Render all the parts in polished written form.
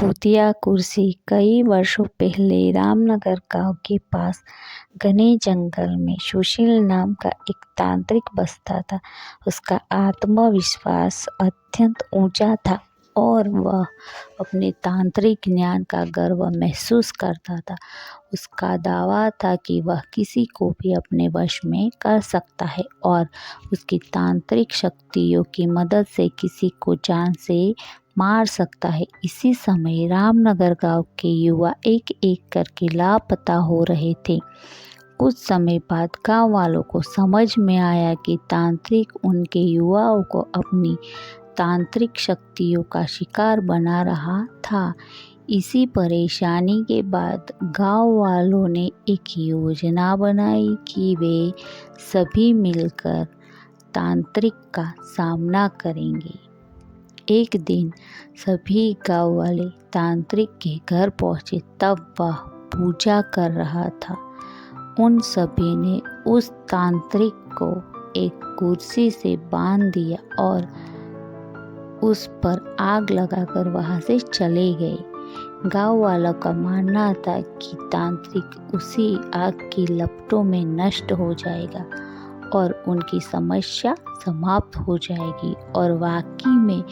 भूतिया कुर्सी। कई वर्षों पहले रामनगर गांव के पास घने जंगल में सुशील नाम का एक तांत्रिक बसता था। उसका आत्मविश्वास अत्यंत ऊंचा था और वह अपने तांत्रिक ज्ञान का गर्व महसूस करता था। उसका दावा था कि वह किसी को भी अपने वश में कर सकता है और उसकी तांत्रिक शक्तियों की मदद से किसी को जान से मार सकता है। इसी समय रामनगर गांव के युवा एक एक करके लापता हो रहे थे। कुछ समय बाद गांव वालों को समझ में आया कि तांत्रिक उनके युवाओं को अपनी तांत्रिक शक्तियों का शिकार बना रहा था। इसी परेशानी के बाद गांव वालों ने एक योजना बनाई कि वे सभी मिलकर तांत्रिक का सामना करेंगे। एक दिन सभी गांव वाले तांत्रिक के घर पहुंचे, तब वह पूजा कर रहा था। उन सभी ने उस तांत्रिक को एक कुर्सी से बांध दिया और उस पर आग लगाकर वहां से चले गए। गांव वालों का मानना था कि तांत्रिक उसी आग की लपटों में नष्ट हो जाएगा और उनकी समस्या समाप्त हो जाएगी। और वाकई में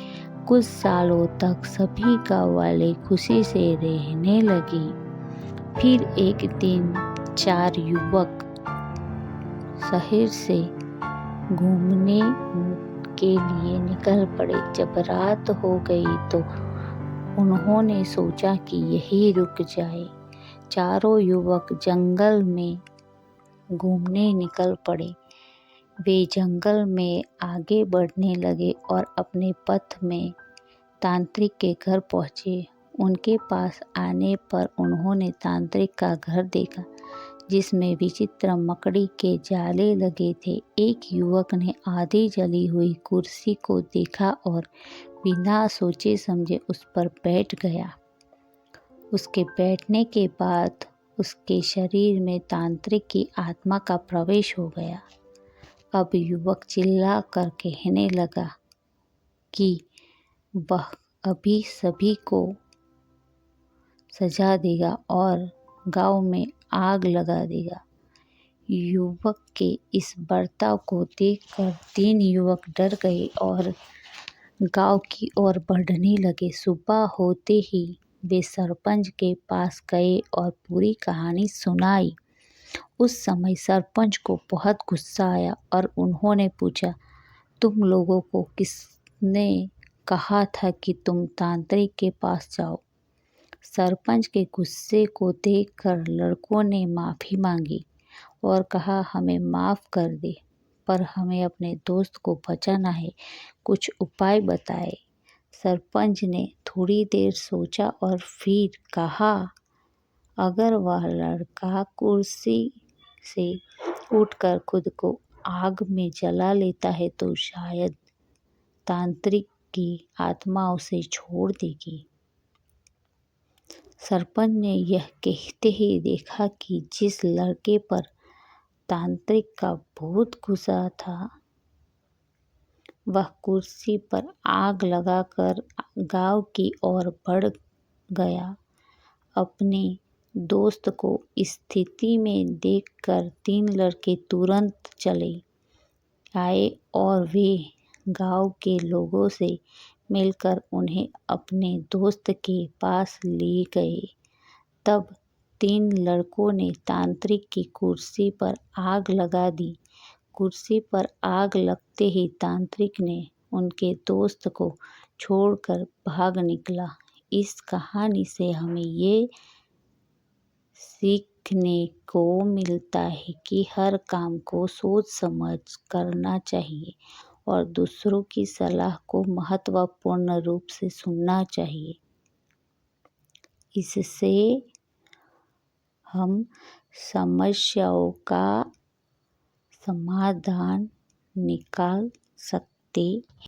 कुछ सालों तक सभी गांव वाले खुशी से रहने लगे। फिर एक दिन 4 युवक शहर से घूमने के लिए निकल पड़े। जब रात हो गई तो उन्होंने सोचा कि यही रुक जाए। चारों युवक जंगल में घूमने निकल पड़े। वे जंगल में आगे बढ़ने लगे और अपने पथ में तांत्रिक के घर पहुंचे। उनके पास आने पर उन्होंने तांत्रिक का घर देखा, जिसमें विचित्र मकड़ी के जाले लगे थे। एक युवक ने आधी जली हुई कुर्सी को देखा और बिना सोचे समझे उस पर बैठ गया। उसके बैठने के बाद उसके शरीर में तांत्रिक की आत्मा का प्रवेश हो गया। अब युवक चिल्ला कर कहने लगा कि वह अभी सभी को सजा देगा और गांव में आग लगा देगा। युवक के इस बर्ताव को देखकर 3 युवक डर गए और गांव की ओर बढ़ने लगे। सुबह होते ही वे सरपंच के पास गए और पूरी कहानी सुनाई। उस समय सरपंच को बहुत गुस्सा आया और उन्होंने पूछा, तुम लोगों को किसने कहा था कि तुम तांत्रिक के पास जाओ? सरपंच के गुस्से को देखकर लड़कों ने माफ़ी मांगी और कहा, हमें माफ़ कर दे, पर हमें अपने दोस्त को बचाना है, कुछ उपाय बताए। सरपंच ने थोड़ी देर सोचा और फिर कहा, अगर वह लड़का कुर्सी से उठकर खुद को आग में जला लेता है तो शायद तांत्रिक की आत्मा उसे छोड़ देगी। सरपंच ने यह कहते ही देखा कि जिस लड़के पर तांत्रिक का भूत घुसा था, वह कुर्सी पर आग लगाकर गांव की ओर बढ़ गया। अपने दोस्त को स्थिति में देखकर 3 लड़के तुरंत चले आए और वे गांव के लोगों से मिलकर उन्हें अपने दोस्त के पास ले गए। तब 3 लड़कों ने तांत्रिक की कुर्सी पर आग लगा दी। कुर्सी पर आग लगते ही तांत्रिक ने उनके दोस्त को छोड़कर भाग निकला। इस कहानी से हमें ये सीखने को मिलता है कि हर काम को सोच समझ करना चाहिए और दूसरों की सलाह को महत्वपूर्ण रूप से सुनना चाहिए। इससे हम समस्याओं का समाधान निकाल सकते हैं।